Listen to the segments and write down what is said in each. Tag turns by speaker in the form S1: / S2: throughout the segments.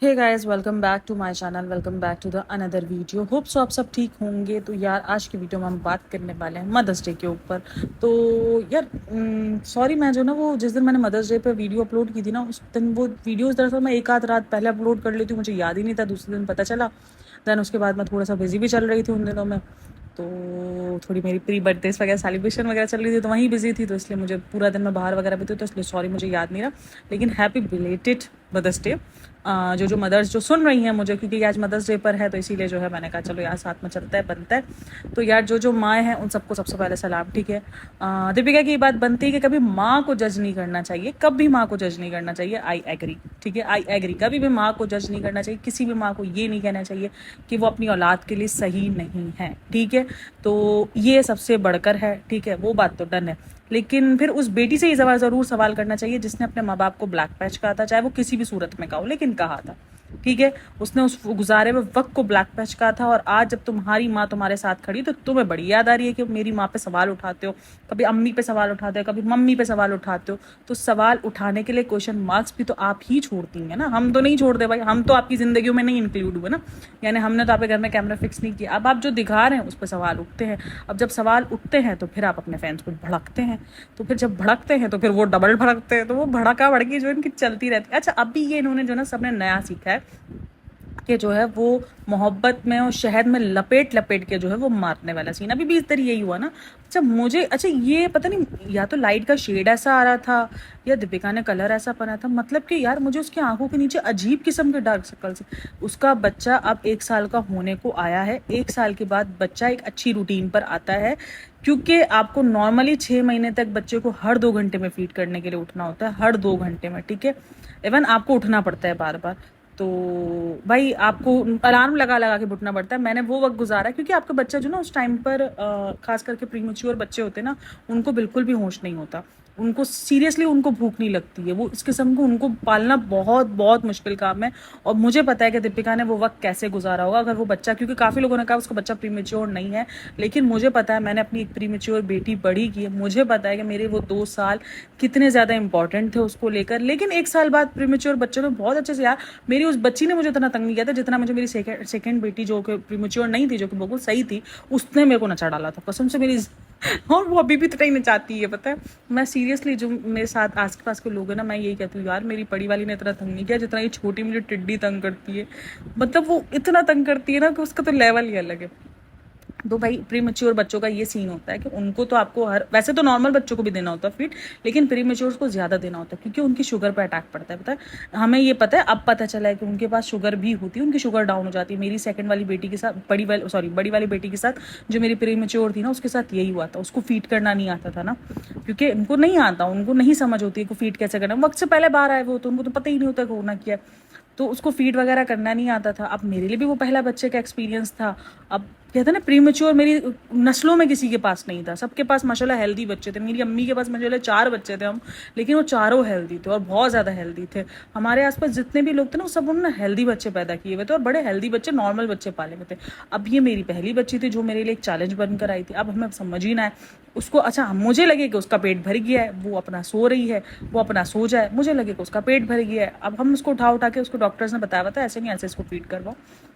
S1: Hey guys, welcome back to my channel. Welcome back to the another video. Hope so आप सब ठीक होंगे। तो यार, आज की वीडियो में हम बात करने वाले हैं मदर्स डे के ऊपर। तो यार, सॉरी, मैं जो ना वो जिस दिन मैंने मदर्स डे पे वीडियो अपलोड की थी ना, उस दिन वो वीडियोस दरअसल मैं एक आध रात पहले अपलोड कर लेती हूँ, मुझे याद ही नहीं था, दूसरे दिन पता चला। दैन उसके बाद मैं थोड़ा सा बिजी भी चल रही थी उन दिनों में। तो थोड़ी मेरी प्री बर्थडेज वगैरह सेलिब्रेशन वगैरह चल रही थी, तो वहीं बिजी थी, तो इसलिए मुझे पूरा दिन मैं बाहर वगैरह भी थी, तो इसलिए सॉरी, मुझे याद नहीं रहा। लेकिन हैप्पी बिलेटेड मदर्स डे। जो मदर्स जो सुन रही हैं मुझे, क्योंकि आज मदर्स डे पर है, तो इसीलिए जो है मैंने कहा चलो यार साथ में चलता है, बनता है। तो यार, जो माएँ हैं उन सबको सबसे पहले सलाम, ठीक है। दीपिका की ये बात बनती है कि कभी माँ को जज नहीं करना चाहिए, कभी माँ को जज नहीं करना चाहिए। आई एग्री, ठीक है, आई एग्री। कभी भी माँ को जज नहीं करना चाहिए, किसी भी माँ को ये नहीं कहना चाहिए कि वो अपनी औलाद के लिए सही नहीं है, ठीक है। तो ये सबसे बढ़कर है, ठीक है, वो बात तो डन है। लेकिन फिर उस बेटी से ये ज़रूर सवाल करना चाहिए जिसने अपने माँ बाप को ब्लैक पैच कहा था, चाहे वो किसी भी सूरत में कहा हो, लेकिन कहा था, ठीक है। उसने उस गुजारे हुए वक्त को ब्लैक पैच कहा था, और आज जब तुम्हारी माँ तुम्हारे साथ खड़ी तो तुम्हें बड़ी याद आ रही है कि मेरी माँ पे सवाल उठाते हो, कभी अम्मी पे सवाल उठाते हो, कभी मम्मी पे सवाल उठाते हो। तो सवाल उठाने के लिए क्वेश्चन मार्क्स भी तो आप ही छोड़ती हैं ना, हम तो नहीं छोड़ते भाई, हम तो आपकी ज़िंदगियों में नहीं इंक्लूड हुए ना। यानी हमने तो आपके घर में कैमरा फिक्स नहीं किया। अब आप जो दिखा रहे हैं उस पर सवाल उठते हैं। अब जब सवाल उठते हैं तो फिर आप अपने फैंस को भड़कते हैं। तो फिर जब भड़कते हैं तो फिर वो डबल भड़कते हैं, तो वो भड़का भड़की जो इनकी चलती रहती है। अच्छा, अभी ये इन्होंने जो ना सबने नया सीखा है कि जो है वो मोहब्बत में और शहद में लपेट लपेट के जो है वो मारने वाला सीन, अभी भी इस तरह यही हुआ ना। अच्छा, ये पता नहीं, या तो लाइट का शेड ऐसा आ रहा था, या दीपिका ने कलर ऐसा पहना था, मतलब कि यार मुझे उसकी आंखों के नीचे अजीब किस्म के डार्क सर्कल्स। उसका बच्चा अब 1 साल का होने को आया है। 1 साल के बाद बच्चा एक अच्छी रूटीन पर आता है, क्योंकि आपको नॉर्मली 6 महीने तक बच्चे को हर 2 घंटे में फीड करने के लिए उठना होता है, हर 2 घंटे में, ठीक है। इवन आपको उठना पड़ता है बार बार। तो भाई, आपको अलार्म लगा लगा के उठना पड़ता है। मैंने वो वक्त गुजारा, क्योंकि आपका बच्चा जो ना उस टाइम पर खास करके प्रीमेच्योर बच्चे होते हैं ना, उनको बिल्कुल भी होश नहीं होता। उनको सीरियसली उनको भूख नहीं लगती है, वो इस किस्म को उनको पालना बहुत बहुत मुश्किल काम है। और मुझे पता है कि दीपिका ने वो वक्त कैसे गुजारा होगा अगर वो बच्चा, क्योंकि काफ़ी लोगों ने कहा उसका बच्चा प्रीमेच्योर नहीं है, लेकिन मुझे पता है, मैंने अपनी एक प्रीमेच्योर बेटी बड़ी की है, मुझे पता है कि मेरे वो 2 साल कितने ज़्यादा इंपॉर्टेंट थे उसको लेकर। लेकिन 1 साल बाद प्रीमेच्योर बच्चे तो बहुत अच्छे से, यार मेरी उस बच्ची ने मुझे इतना तंग नहीं किया था जितना मुझे मेरी सेकेंड बेटी, जो कि प्रीमेच्योर नहीं थी, जो कि बिल्कुल सही थी, उसने मेरे को नचा डाला था कसम से मेरी। और वो अभी भी तो नहीं नचाती है, पता है। मैं सीरियसली, जो मेरे साथ आस पास के लोग हैं ना, मैं यही कहती हूँ यार, मेरी बड़ी वाली ने इतना तंग नहीं किया जितना ये छोटी मुझे टिड्डी तंग करती है। मतलब वो इतना तंग करती है ना कि उसका तो लेवल ही अलग है। तो भाई, प्री मेच्योर बच्चों का ये सीन होता है कि उनको तो आपको हर, वैसे तो नॉर्मल बच्चों को भी देना होता है फीड, लेकिन प्री मेच्योर को ज़्यादा देना होता है, क्योंकि उनकी शुगर पर अटैक पड़ता है, पता है हमें। ये पता है, अब पता चला है कि उनके पास शुगर भी होती है, उनकी शुगर डाउन हो जाती है। मेरी सेकंड वाली बेटी के साथ, बड़ी वाली बेटी के साथ, जो मेरी प्री मेच्योर थी ना, उसके साथ यही हुआ था। उसको फीड करना नहीं आता था ना, क्योंकि उनको नहीं आता, उनको नहीं समझ होती है कि फीड कैसे करना। वक्त से पहले बाहर आए वो, तो उनको तो पता ही नहीं होता कि होना क्या है। तो उसको फीड वगैरह करना नहीं आता था। अब मेरे लिए भी वो पहला बच्चे का एक्सपीरियंस था। अब कहते हैं ना, प्रीमेच्योर मेरी नस्लों में किसी के पास नहीं था, सबके पास माशाल्लाह हेल्दी बच्चे थे। मेरी अम्मी के पास माशाल्लाह 4 बच्चे थे हम, लेकिन वो चारों हेल्दी थे और बहुत ज़्यादा हेल्दी थे। हमारे आसपास जितने भी लोग थे ना, वो सब उन्होंने हेल्दी बच्चे पैदा किए हुए थे, और बड़े हेल्दी बच्चे, नॉर्मल बच्चे पाले हुए थे। अब ये मेरी पहली बच्ची थी जो मेरे लिए एक चैलेंज बनकर आई थी। अब हमें समझ ही ना है उसको। अच्छा, मुझे लगे कि उसका पेट भर गया है, वो अपना सो रही है, वो अपना सो जाए, मुझे लगे कि उसका पेट भर गया है। अब हम उसको उठा उठा के, उसको डॉक्टर्स ने बताया था ऐसे नहीं, ऐसे इसको फीड करवाओ,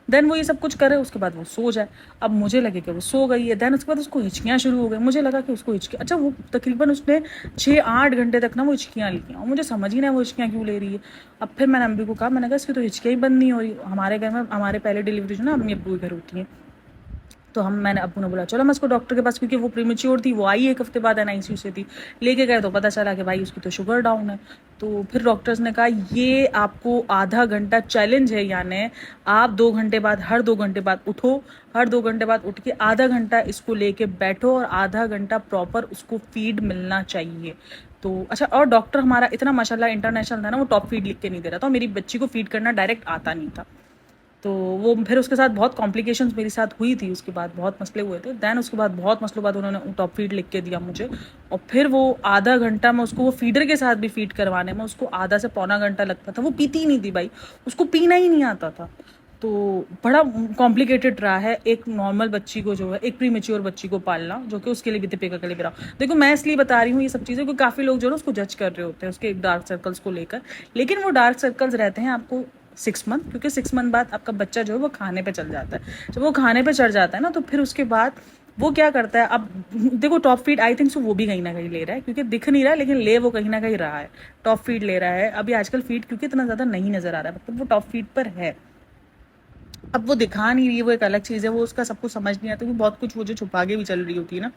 S1: देन वो ये सब कुछ करे, उसके बाद वो सो जाए। अब मुझे लगे कि वो सो गई है, देन उसके बाद उसको हिचकियाँ शुरू हो गई। मुझे लगा कि उसको हिचकी, अच्छा, वो तकरीबन उसने 6-8 घंटे तक ना वो हिचकियाँ ली हैं, और मुझे समझ ही नहीं वो हिचकियाँ क्यों ले रही है। अब फिर मैंने अम्मी को कहा, मैंने कहा इसकी तो हिचकियाँ ही बंद नहीं हो रही। हमारे घर में, हमारे पहले डिलीवरी जो ना अम्मी अब्बू के घर होती है, तो मैंने अब्बू ने बोला चलो मैं इसको डॉक्टर के पास, क्योंकि वो प्रीमेच्योर थी, वो आई 1 हफ्ते बाद एनआईसीयू से थी, लेके गए तो पता चला कि भाई उसकी तो शुगर डाउन है। तो फिर डॉक्टर्स ने कहा ये आपको आधा घंटा चैलेंज है, यानी आप 2 घंटे बाद, हर 2 घंटे बाद उठो, हर 2 घंटे बाद उठ के आधा घंटा इसको लेके बैठो, और आधा घंटा प्रॉपर उसको फीड मिलना चाहिए। तो अच्छा, और डॉक्टर हमारा इतना माशाल्लाह इंटरनेशनल था ना, वो टॉप फीड लिख के नहीं दे रहा था, और मेरी बच्ची को फीड करना डायरेक्ट आता नहीं था। तो वो फिर उसके साथ बहुत कॉम्प्लिकेशंस मेरे साथ हुई थी, उसके बाद बहुत मसले हुए थे। दैन उसके बाद बहुत मसलों बाद उन्होंने टॉप फीड लिख के दिया मुझे, और फिर वो आधा घंटा में उसको, वो फीडर के साथ भी फीड करवाने में उसको आधा से पौना घंटा लगता था। वो पीती ही नहीं थी भाई, उसको पीना ही नहीं आता था। तो बड़ा कॉम्प्लिकेटेड रहा है एक नॉर्मल बच्ची को, जो है एक प्री मेच्योर बच्ची को पालना, जो कि उसके लिए भी, दीपिका के लिए भी रहा। देखो, मैं इसलिए बता रही हूँ ये सब चीज़ें क्योंकि काफ़ी लोग जो है उसको जज कर रहे होते हैं उसके डार्क सर्कल्स को लेकर, लेकिन वो डार्क सर्कल्स रहते हैं आपको 6 मंथ, क्योंकि 6 मंथ बाद आपका बच्चा जो है वो खाने पे चल जाता है। जब वो खाने पे चढ़ जाता है ना, तो फिर उसके बाद वो क्या करता है, अब देखो top feed I think so वो भी कहीं ना कहीं ले रहा है, क्योंकि दिख नहीं रहा है लेकिन ले वो कहीं ना कहीं रहा है, टॉप फीड ले रहा है। अभी आजकल फीड क्योंकि इतना ज़्यादा नहीं नज़र आ रहा है, मतलब वो टॉप फीड पर है। अब वो दिखा नहीं रही है, वो एक अलग चीज़ है, वो उसका सब कुछ समझ नहीं आता, क्योंकि बहुत कुछ वो जो छुपा के भी चल रही होती है ना।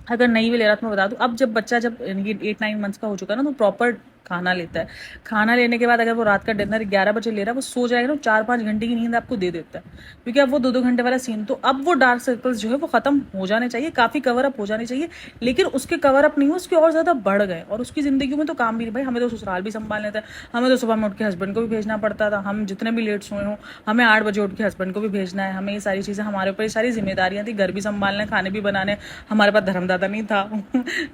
S1: अगर नहीं भी ले रहा तो मैं बता दूं, अब जब बच्चा जब ये 8-9 मंथ्स का हो चुका है ना, तो प्रॉपर खाना लेता है। खाना लेने के बाद अगर वो रात का डिनर 11 बजे ले रहा है, वो सो जाएगा ना, 4-5 घंटे की नींद आपको दे देता है, क्योंकि अब वो 2-2 घंटे वाला सीन, तो अब वो डार्क सर्कल्स जो है वो खत्म हो जाने चाहिए, काफ़ी कवर अप हो जाने चाहिए। लेकिन उसके कवर अप नहीं हुए, उसके और ज़्यादा बढ़ गए, और उसकी ज़िंदगी में तो काम भी नहीं भाई, हमें तो ससुराल भी संभालना था, हमें तो सुबह में उठ के हस्बैंड को भी भेजना पड़ता था, हम जितने भी लेट सोए हों हमें 8 बजे उठ के हस्बैंड को भी भेजना है, हमें ये सारी चीज़ें, हमारे ऊपर ये सारी जिम्मेदारियाँ थी, घर भी संभालना है, खाने भी बनाने, हमारे पास धर्मदादा नहीं था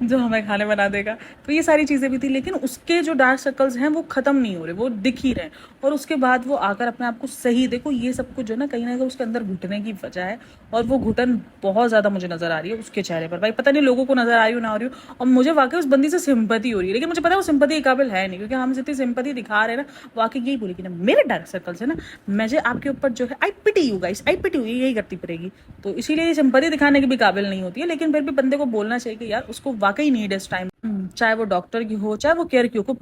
S1: जो हमें खाने बना देगा, तो ये सारी चीज़ें भी थी। लेकिन उसके जो डार्क सर्कल्स हैं वो ख़त्म नहीं हो रहे, वो दिख ही रहे हैं। और उसके बाद वो आकर अपने आप को सही, देखो ये सब कुछ जो है ना कहीं ना कहीं उसके अंदर घुटने की वजह है, और वो घुटन बहुत ज़्यादा मुझे नज़र आ रही है उसके चेहरे पर। भाई पता नहीं लोगों को नज़र आ रही हो ना आ रही हो, और मुझे वाकई उस बंदी से सिंपैथी हो रही है, लेकिन मुझे पता है वो सिंपैथी के काबिल है नहीं, क्योंकि हम जितनी सिंपैथी दिखा रहे हैं ना, वाकई यही बोलेगी ना मेरे डार्क सर्कल्स है ना, मुझे आपके ऊपर जो है I pity you guys, I pity you, यही करती फिरेगी। तो इसीलिए ये सिंपैथी दिखाने की भी काबिल नहीं होती है, लेकिन फिर भी बंदे को बोलना चाहिए कि यार उसको वाकई नीड है इस टाइम, चाहे वो डॉक्टर की हो चाहे वो केयर की हो,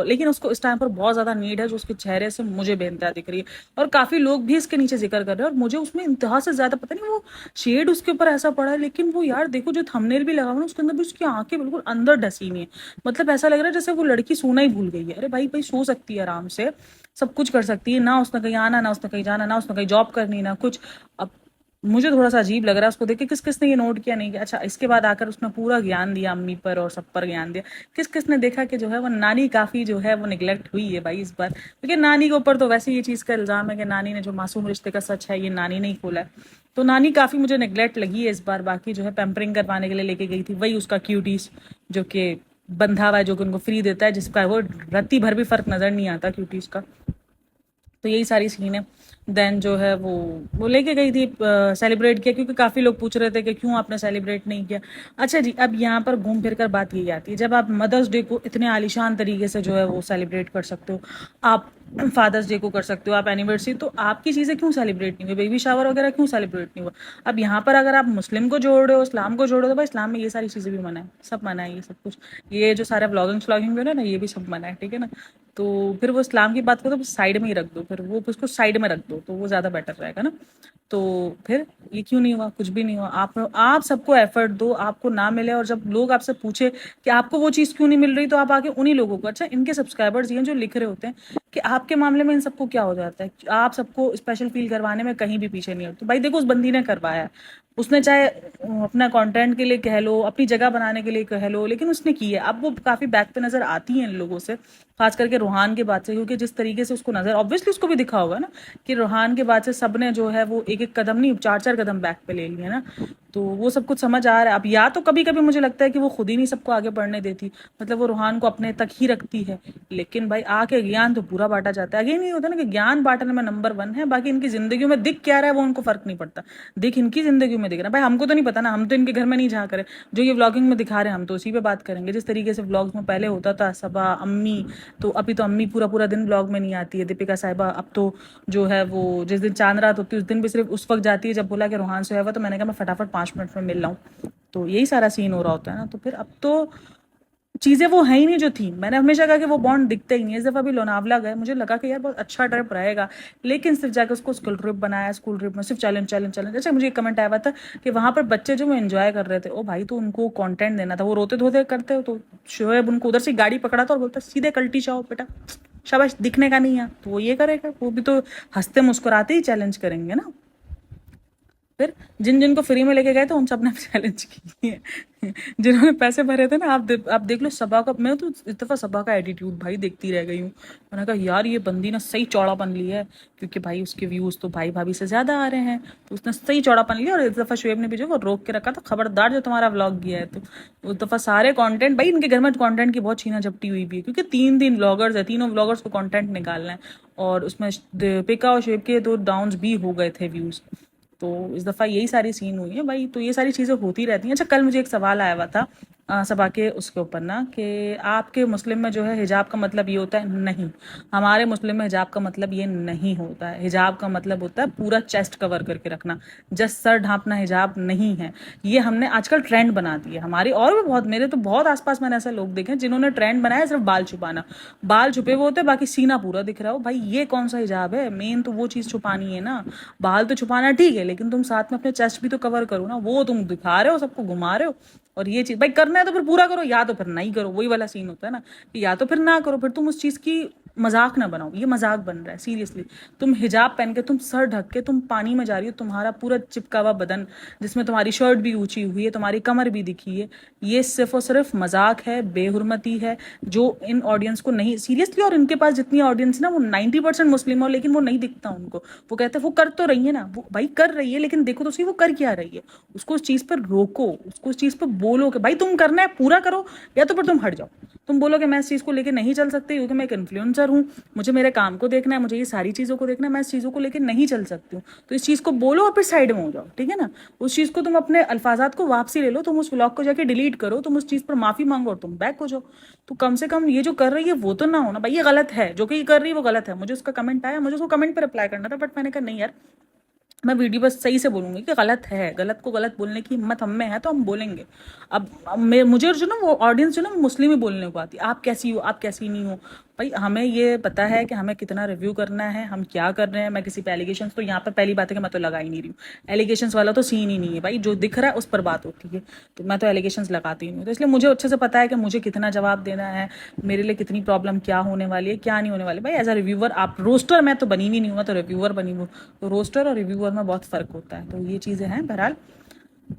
S1: लेकिन उसको इस टाइम पर बहुत ज़्यादा नीड है, जो उसके चेहरे से मुझे बेनता दिख रही है। और काफ़ी लोग भी इसके नीचे जिक्र कर रहे हैं, और मुझे उसमें इंतहा से ज़्यादा पता नहीं वो शेड उसके ऊपर ऐसा पड़ा है, लेकिन वो यार देखो जो थंबनेल भी लगा हुआ ना उसके अंदर भी उसकी आंखें बिल्कुल अंदर डसी हुई है, मतलब ऐसा लग रहा है जैसे वो लड़की सोना ही भूल गई है। अरे भाई भाई सो सकती है आराम से, सब कुछ कर सकती है ना, उसने कहीं आना ना उसने कहीं जाना, ना उसने कहीं जॉब करनी ना कुछ। अब मुझे थोड़ा सा अजीब लग रहा है उसको देख के, किस किस ने ये नोट किया नहीं किया। अच्छा इसके बाद आकर उसने पूरा ज्ञान दिया अम्मी पर और सब पर ज्ञान दिया, किस किस ने देखा कि जो है वो नानी काफ़ी जो है वो निगलेक्ट हुई है भाई इस बार, क्योंकि नानी के ऊपर तो वैसे ये चीज़ का इल्ज़ाम है कि नानी ने जो मासूम रिश्ते का सच है ये नानी ने ही खोला है, तो नानी काफ़ी मुझे निगलेक्ट लगी है इस बार। बाकी जो है पैम्परिंग करवाने के लिए लेके गई थी, वही उसका क्यूटीज जो कि बंधा हुआ है, जो कि उनको फ्री देता है, जिसका वो रत्ती भर भी फर्क नज़र नहीं आता क्यूटीज का। तो यही सारी सीन है। देन जो है वो लेके गई थी, सेलिब्रेट किया, क्योंकि काफ़ी लोग पूछ रहे थे कि क्यों आपने सेलिब्रेट नहीं किया। अच्छा जी, अब यहाँ पर घूम फिर कर बात यही आती है, जब आप मदर्स डे को इतने आलीशान तरीके से जो है वो सेलिब्रेट कर सकते हो, आप फादर्स डे को कर सकते हो, आप एनिवर्सरी, तो आपकी चीज़ें क्यों सेलिब्रेट नहीं हुई, बेबी शावर वगैरह क्यों सेलिब्रेट नहीं हुआ। अब यहाँ पर अगर आप मुस्लिम को जोड़ रहे हो, इस्लाम को जोड़ रहे हो, तो भाई इस्लाम में ये सारी चीज़ें भी मना है, सब मना है, ये सब कुछ, ये जो सारा व्लॉगिंग व्लॉगिंग है ना ये भी सब मना है, ठीक है ना। तो फिर वो इस्लाम की बात करो तो साइड में ही रख दो, फिर वो उसको साइड में रख दो, तो वो ज़्यादा बेटर रहेगा ना। तो फिर ये क्यों नहीं हुआ, कुछ भी नहीं हुआ। आप सबको एफर्ट दो, आपको ना मिले, और जब लोग आपसे पूछे कि आपको वो चीज़ क्यों नहीं मिल रही, तो आप आके उन्हीं लोगों को, अच्छा इनके सब्सक्राइबर्स ये जो लिख रहे होते हैं कि आपके मामले में इन सबको क्या हो जाता है, आप सबको स्पेशल फील करवाने में कहीं भी पीछे नहीं हो, तो भाई देखो उस बंदी ने करवाया है, उसने चाहे अपना कंटेंट के लिए कह लो, अपनी जगह बनाने के लिए कह लो, लेकिन उसने की है। अब वो काफ़ी बैक पे नज़र आती हैं इन लोगों से, खास करके रूहान के बाद से, क्योंकि जिस तरीके से उसको नज़र, ऑब्वियसली उसको भी दिखा होगा ना कि रूहान के बाद से सब ने जो है वो एक एक कदम नहीं 4-4 कदम बैक पे ले लिए ना, तो वो सब कुछ समझ आ रहा है। अब या तो कभी कभी मुझे लगता है कि वो खुद ही नहीं सबको आगे बढ़ने देती, मतलब वो रूहान को अपने तक ही रखती है, लेकिन भाई आके ज्ञान तो पूरा बांटा जाता है। अगेन नहीं होता ना कि ज्ञान बांटने में नंबर 1 है, बाकी इनकी जिंदगी में दिख क्या रहा है वो उनको फर्क नहीं पड़ता, दिख इनकी जिंदगी में दिख रहा है। भाई हमको तो नहीं पता ना, हम तो इनके घर में नहीं जा करे, जो ये व्लॉगिंग में दिखा रहे हैं हम तो उसी पे बात करेंगे, जिस तरीके से व्लॉग्स में पहले होता था सबा अम्मी, तो अभी तो अम्मी पूरा पूरा दिन ब्लॉग में नहीं आती है, दीपिका साहिबा अब तो जो है वो जिस दिन चांद रात होती है उस दिन भी सिर्फ उस वक्त जाती है जब बोला कि रूहान से है, तो मैंने कहा मैं फटाफट 5 मिनट में मिल रहा हूँ, तो यही सारा सीन हो रहा होता है ना। तो फिर अब तो चीज़ें वो है ही नहीं जो थी, मैंने हमेशा कहा कि वो बॉन्ड दिखता ही नहीं है। इस दफ़ा भी लोनावला गए, मुझे लगा कि यार बहुत अच्छा ट्रिप रहेगा, लेकिन सिर्फ जाकर उसको स्कूल ट्रिप बनाया, स्कूल ट्रिप में सिर्फ चैलेंज चैलेंज चैलेंज। अच्छा मुझे एक कमेंट आया हुआ था कि वहाँ पर बच्चे जो वो एंजॉय कर रहे थे, ओ भाई तो उनको कंटेंट देना था, वो रोते धोते करते हो, तो शोएब उनको उधर से गाड़ी पकड़ा था और बोलता सीधे कल्टी चाओ बेटा, शाबाश, दिखने का नहीं है तो वो ये करेगा, वो भी तो हंसते मुस्कुराते ही चैलेंज करेंगे ना। फिर जिन जिनको फ्री में लेके गए थे उन सब ने चैलेंज किए जिन्होंने पैसे भरे थे ना, आप देख लो सबा का, मैं तो इस दफा सबा का एटीट्यूड भाई देखती रह गई हूँ। मैंने कहा यार ये बंदी ना सही चौड़ापन लिया है, क्योंकि भाई उसके व्यूज तो भाई भाभी से ज्यादा आ रहे हैं, तो उसने सही चौड़ापन लिया। और इस दफा शुएब ने भी जो वो रोक के रखा था, खबरदार जो तुम्हारा व्लॉग गया है तो उस दफा सारे कंटेंट, भाई इनके घर में कंटेंट की बहुत छीना झपटी हुई भी है, क्योंकि 3 व्लॉगर्स है, तीनों व्लॉगर्स को कंटेंट निकालना है, और उसमें दीपिका और शुएब के तो डाउन्स भी हो गए थे व्यूज, तो इस दफ़ा यही सारी सीन हुई है भाई। तो ये सारी चीज़ें होती रहती हैं। अच्छा कल मुझे एक सवाल आया हुआ था सबा के उसके ऊपर ना कि आपके मुस्लिम में जो है हिजाब का मतलब ये होता है, नहीं, हमारे मुस्लिम में हिजाब का मतलब ये नहीं होता है। हिजाब का मतलब होता है पूरा चेस्ट कवर करके रखना, जस्ट सर ढांपना हिजाब नहीं है। ये हमने आजकल ट्रेंड बना दिया हमारी, और भी बहुत, मेरे तो बहुत आसपास मैंने ऐसे लोग देखे जिन्होंने ट्रेंड बनाया सिर्फ बाल छुपाना, बाल छुपे हुए होते बाकी सीना पूरा दिख रहा हो। भाई ये कौन सा हिजाब है? मेन तो वो चीज़ छुपानी है ना। बाल तो छुपाना ठीक है, लेकिन तुम साथ में अपने चेस्ट भी तो कवर करो ना, वो तुम दिखा रहे हो, सबको घुमा रहे हो। और ये चीज भाई करना है तो फिर पूरा करो, या तो फिर नहीं करो, वही वाला सीन होता है ना कि या तो फिर ना करो, फिर तुम उस चीज की मजाक ना बनाओ। ये मजाक बन रहा है सीरियसली। तुम हिजाब पहन के, तुम सर ढक के तुम पानी में जा रही हो, तुम्हारा पूरा चिपका हुआ बदन, जिसमें तुम्हारी शर्ट भी ऊंची हुई है, तुम्हारी कमर भी दिखी है, ये सिर्फ और सिर्फ मजाक है, बेहुरमती है, जो इन ऑडियंस को नहीं सीरियसली। और इनके पास जितनी ऑडियंस ना वो 90% मुस्लिम हो, लेकिन वो नहीं दिखता उनको। वो कहते हैं वो कर तो रही है ना, वो भाई कर रही है, लेकिन देखो तो सही वो कर क्या रही है। उसको उस चीज पर रोको, उसको उस चीज पर बोलो कि भाई तुम करना है पूरा करो, या तो फिर तुम हट जाओ। तुम बोलो कि मैं इस चीज को लेकर नहीं चल सकती क्योंकि मैं एक इन्फ्लुएंसर हूँ, मुझे मेरे काम को देखना है, मुझे ये सारी चीजों को देखना है, मैं इस चीजों को लेकर नहीं चल सकती हूँ, तो इस चीज को बोलो और फिर साइड में हो जाओ, ठीक है ना। उस चीज को तुम अपने अल्फाजात को वापसी ले लो, तुम उस व्लॉग को जाके डिलीट करो, तुम उस चीज पर माफी मांगो और तुम बैक हो जाओ। तो कम से कम ये जो कर रही है वो तो ना हो ना भाई, ये गलत है, जो कि ये कर रही है वो गलत है। मुझे उसका कमेंट आया, मुझे उसको कमेंट पर रिप्लाई करना था, बट मैंने कहा नहीं यार, मैं वीडियो बस सही से बोलूंगी कि गलत है, गलत को गलत बोलने की हिम्मत हम में है तो हम बोलेंगे। अब मुझे जो ना वो ऑडियंस जो ना मुस्लिम ही बोलने को आती है, आप कैसी हो, आप कैसी नहीं हो। भाई हमें ये पता है कि हमें कितना रिव्यू करना है, हम क्या कर रहे हैं। मैं किसी पे एलिगेशन, तो यहाँ पर पहली बात है कि मैं तो लगा ही नहीं रही हूँ, एलिगेशंस वाला तो सीन ही नहीं है भाई, जो दिख रहा है उस पर बात होती है, तो मैं तो एलिगेशंस लगाती नहीं हूँ। तो इसलिए मुझे अच्छे से पता है कि मुझे कितना जवाब देना है, मेरे लिए कितनी प्रॉब्लम क्या होने वाली है, क्या नहीं होने वाली। भाई एज अ रिव्यूअर, आप रोस्टर, मैं तो बनी भी नहीं हुआ, तो रिव्यूअर बनी हूँ, तो रोस्टर और रिव्यूअर में बहुत फर्क होता है। तो ये चीज़ें हैं बहरहाल।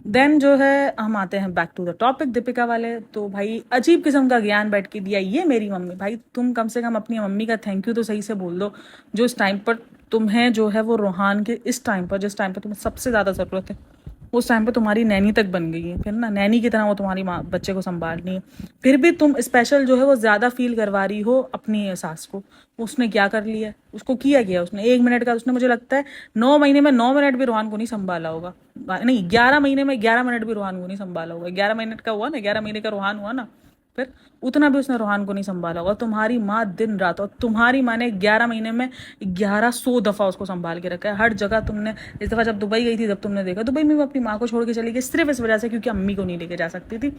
S1: देन जो है हम आते हैं back to the topic Deepika वाले। तो भाई अजीब किस्म का ज्ञान बैठ के दिया ये मेरी मम्मी। भाई तुम कम से कम अपनी मम्मी का थैंक यू तो सही से बोल दो, जो इस टाइम पर तुम्हें जो है वो रूहान के इस टाइम पर, जिस टाइम पर तुम्हें सबसे ज़्यादा ज़रूरत है, उस टाइम पे तुम्हारी नैनी तक बन गई है। फिर ना नैनी की तरह वो तुम्हारी माँ बच्चे को संभालनी है, फिर भी तुम स्पेशल जो है वो ज़्यादा फील करवा रही हो अपनी सास को। उसने क्या कर लिया, उसको किया गया उसने 1 मिनट का, उसने मुझे लगता है 9 महीने में 9 मिनट भी रोहान को नहीं संभाला होगा, नहीं 11 महीने में 11 मिनट भी रोहान को नहीं संभाला होगा। 11 मिनट का हुआ ना, 11 महीने का रोहान हुआ ना, फिर उतना भी उसने रोहान को नहीं संभाला होगा। तुम्हारी माँ दिन रात, और तुम्हारी माँ ने 11 महीने में 1100 दफा उसको संभाल के रखा है हर जगह। तुमने इस दफा जब दुबई गई थी तब तुमने देखा, दुबई में वो अपनी माँ को छोड़ के चली गई सिर्फ इस वजह से क्योंकि अम्मी को नहीं लेके जा सकती थी,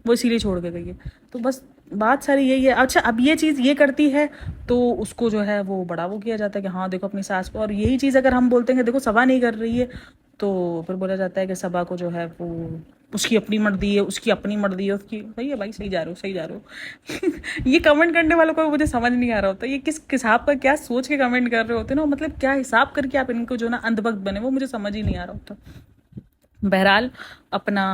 S1: वो इसीलिए छोड़ के गई है। तो बस बात सारी यही है। अच्छा अब ये चीज़ ये करती है तो उसको जो है वो बड़ा वो किया जाता है कि हाँ देखो अपनी सास को, और यही चीज़ अगर हम बोलते हैं कि देखो सबा नहीं कर रही है, तो फिर बोला जाता है कि सबा को जो है वो उसकी अपनी मर्जी है, उसकी अपनी मर्जी है उसकी। सही है भाई, सही जा रहे हो, सही जा रहे हो। ये कमेंट करने वालों को मुझे समझ नहीं आ रहा होता, ये किस हिसाब का क्या सोच के कमेंट कर रहे होते ना, मतलब क्या हिसाब करके आप इनको जो ना अंधभक्त बने, वो मुझे समझ ही नहीं आ रहा होता। बहरहाल अपना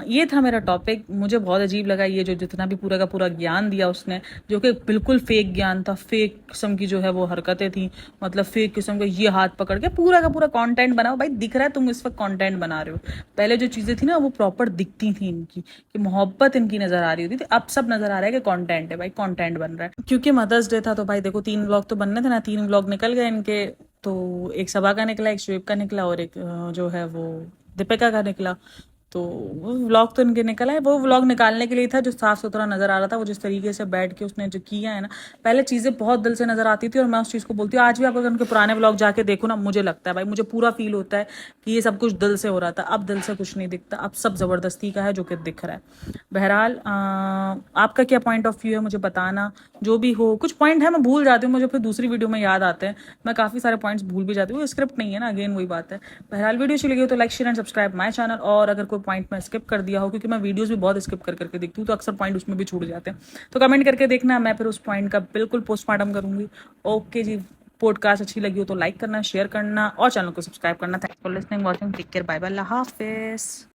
S1: ये था मेरा टॉपिक। मुझे बहुत अजीब लगा ये जो जितना भी पूरा का पूरा ज्ञान दिया उसने, जो कि बिल्कुल फेक ज्ञान था, फेक किस्म की जो है वो हरकतें थी, मतलब फेक किस्म का ये हाथ पकड़ के पूरा का पूरा कंटेंट बनाओ। भाई दिख रहा है तुम इस वक्त कंटेंट बना रहे हो, पहले जो चीज़ें थी ना वो प्रॉपर दिखती थी इनकी, कि मोहब्बत इनकी नज़र आ रही होती थी, अब सब नज़र आ रहा है कि कंटेंट है भाई, कंटेंट बन रहा है। क्योंकि मदर्स डे था तो भाई देखो 3 व्लॉग तो बनने थे ना, 3 व्लॉग निकल गए इनके। तो एक सबा का निकला, एक शुएब का निकला, और एक जो है वो दीपिका का निकला। तो वो व्लॉग तो इनके निकला है, वो व्लॉग निकालने के लिए था जो साफ सुथरा नजर आ रहा था। वो जिस तरीके से बैठ के उसने जो किया है ना, पहले चीज़ें बहुत दिल से नजर आती थी, और मैं उस चीज़ को बोलती हूँ आज भी आप अगर उनके पुराने व्लॉग जाके देखो ना, मुझे लगता है भाई, मुझे पूरा फील होता है कि ये सब कुछ दिल से हो रहा था। अब दिल से कुछ नहीं दिखता, अब सब ज़बरदस्ती का है जो कि दिख रहा है। बहरहाल आपका क्या पॉइंट ऑफ व्यू है मुझे बताना। जो भी हो, कुछ पॉइंट है मैं भूल जाती हूँ, मुझे फिर दूसरी वीडियो में याद आते हैं, मैं काफ़ी सारे पॉइंट्स भूल भी जाती हूँ, स्क्रिप्ट नहीं है ना, अगेन वही बात है। बहरहाल वीडियो अच्छी लगी हो तो like share and subscribe my channel, और अगर कोई पॉइंट मैं स्किप कर दिया हो, क्योंकि मैं वीडियोस भी बहुत स्किप कर करके देखती हूँ तो अक्सर पॉइंट उसमें भी छूट जाते हैं, तो कमेंट करके देखना, मैं फिर उस पॉइंट का बिल्कुल पोस्टमार्टम करूंगी। ओके जी, पॉडकास्ट अच्छी लगी हो तो लाइक करना, शेयर करना और चैनल को सब्सक्राइब करना। Thanks for listening, watching, take care, bye bye, अल्लाह हाफिज़।